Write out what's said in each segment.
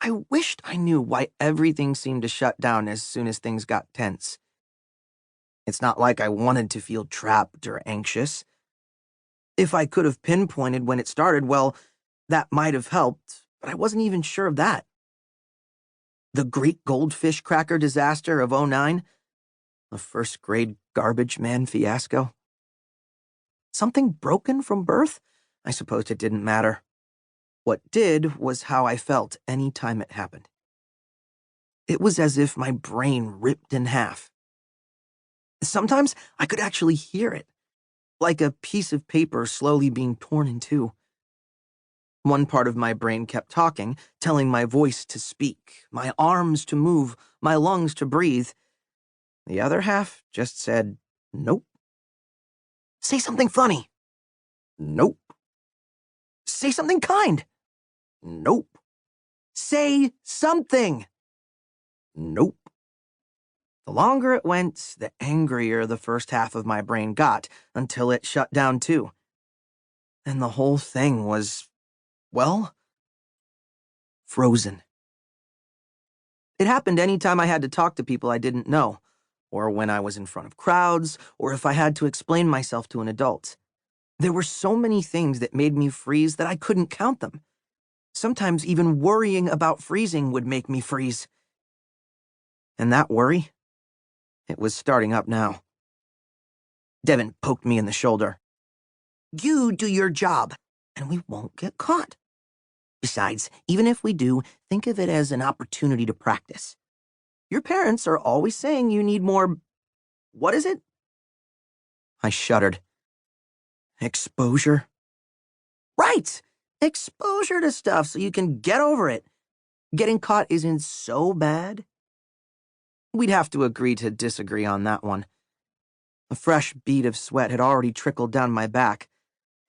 I wished I knew why everything seemed to shut down as soon as things got tense. It's not like I wanted to feel trapped or anxious. If I could have pinpointed when it started, well, that might have helped, but I wasn't even sure of that. The Greek goldfish cracker disaster of '09? The first-grade garbage man fiasco? Something broken from birth? I suppose it didn't matter. What did was how I felt any time it happened. It was as if my brain ripped in half. Sometimes I could actually hear it, like a piece of paper slowly being torn in two. One part of my brain kept talking, telling my voice to speak, my arms to move, my lungs to breathe. The other half just said, nope. Say something funny. Nope. Say something kind. Nope. Say something. Nope. The longer it went, the angrier the first half of my brain got, until it shut down too. And the whole thing was, well, frozen. It happened any time I had to talk to people I didn't know, or when I was in front of crowds, or if I had to explain myself to an adult. There were so many things that made me freeze that I couldn't count them. Sometimes even worrying about freezing would make me freeze. And that worry, it was starting up now. Devin poked me in the shoulder. You do your job, and we won't get caught. Besides, even if we do, think of it as an opportunity to practice. Your parents are always saying you need more... What is it? I shuddered. Exposure? Right! Exposure to stuff so you can get over it. Getting caught isn't so bad. We'd have to agree to disagree on that one. A fresh bead of sweat had already trickled down my back,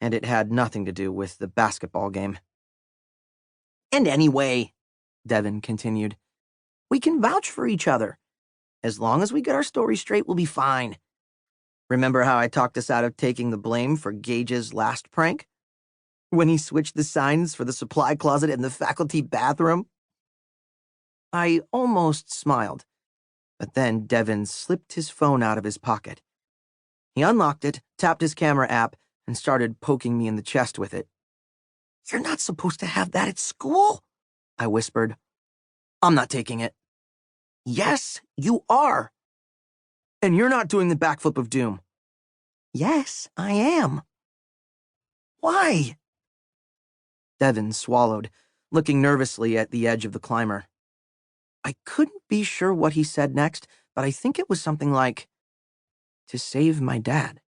and it had nothing to do with the basketball game. And anyway, Devin continued, we can vouch for each other. As long as we get our story straight, we'll be fine. Remember how I talked us out of taking the blame for Gage's last prank? When he switched the signs for the supply closet in the faculty bathroom? I almost smiled, but then Devin slipped his phone out of his pocket. He unlocked it, tapped his camera app, and started poking me in the chest with it. You're not supposed to have that at school, I whispered. I'm not taking it. Yes, you are. And you're not doing the backflip of doom. Yes, I am. Why? Devin swallowed, looking nervously at the edge of the climber. I couldn't be sure what he said next, but I think it was something like, to save my dad.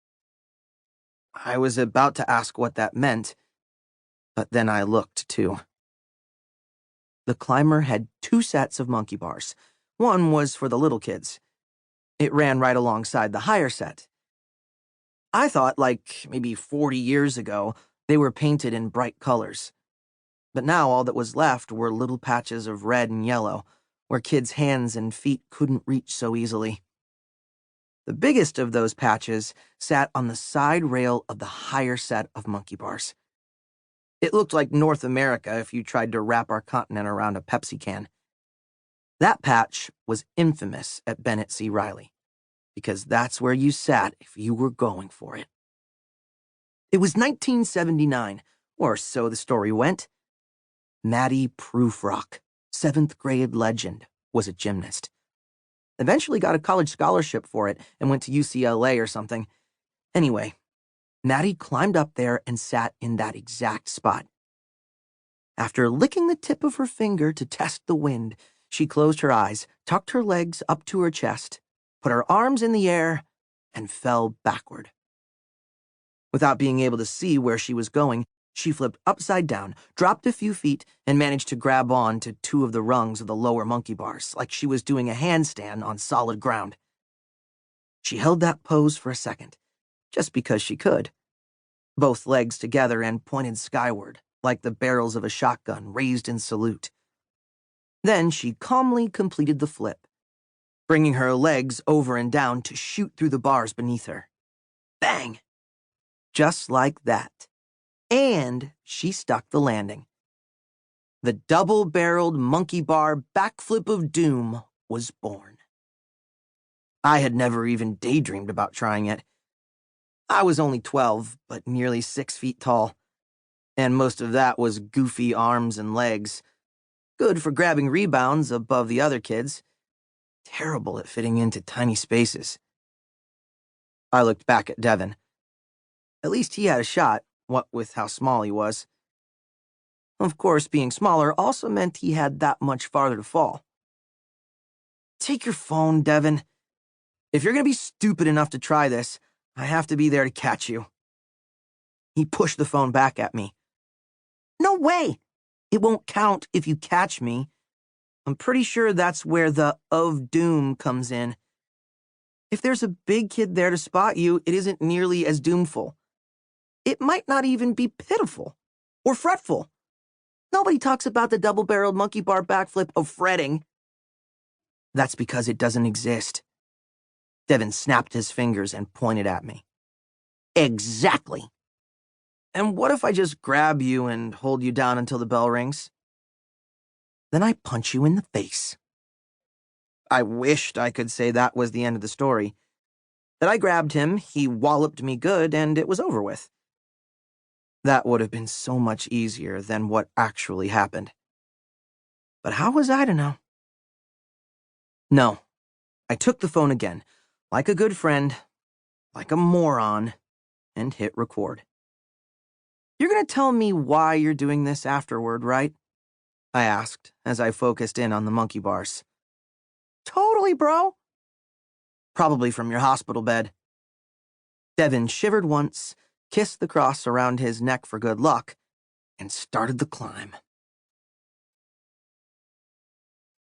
I was about to ask what that meant, but then I looked too. The climber had 2 sets of monkey bars. One was for the little kids. It ran right alongside the higher set. I thought, like maybe 40 years ago, they were painted in bright colors. But now all that was left were little patches of red and yellow, where kids' hands and feet couldn't reach so easily. The biggest of those patches sat on the side rail of the higher set of monkey bars. It looked like North America if you tried to wrap our continent around a Pepsi can. That patch was infamous at Bennett C. Riley, because that's where you sat if you were going for it. It was 1979, or so the story went. Maddie Prufrock, 7th grade legend, was a gymnast. Eventually got a college scholarship for it and went to UCLA or something. Anyway, Maddie climbed up there and sat in that exact spot. After licking the tip of her finger to test the wind, she closed her eyes, tucked her legs up to her chest, put her arms in the air, and fell backward. Without being able to see where she was going, she flipped upside down, dropped a few feet, and managed to grab on to 2 of the rungs of the lower monkey bars, like she was doing a handstand on solid ground. She held that pose for a second, just because she could. Both legs together and pointed skyward, like the barrels of a shotgun raised in salute. Then she calmly completed the flip, bringing her legs over and down to shoot through the bars beneath her. Bang! Just like that. And she stuck the landing. The double-barreled monkey bar backflip of doom was born. I had never even daydreamed about trying it. I was only 12, but nearly 6 feet tall, and most of that was goofy arms and legs, good for grabbing rebounds above the other kids, terrible at fitting into tiny spaces. I looked back at Devin. At least he had a shot, what with how small he was. Of course, being smaller also meant he had that much farther to fall. Take your phone, Devin. If you're going to be stupid enough to try this, I have to be there to catch you. He pushed the phone back at me. No way! It won't count if you catch me. I'm pretty sure that's where the of doom comes in. If there's a big kid there to spot you, it isn't nearly as doomful. It might not even be pitiful or fretful. Nobody talks about the double-barreled monkey bar backflip of fretting. That's because it doesn't exist. Devin snapped his fingers and pointed at me. Exactly. And what if I just grab you and hold you down until the bell rings? Then I punch you in the face. I wished I could say that was the end of the story. That I grabbed him, he walloped me good, and it was over with. That would have been so much easier than what actually happened. But how was I to know? No, I took the phone again, like a good friend, like a moron, and hit record. You're going to tell me why you're doing this afterward, right? I asked as I focused in on the monkey bars. Totally, bro. Probably from your hospital bed. Devin shivered once, kissed the cross around his neck for good luck, and started the climb.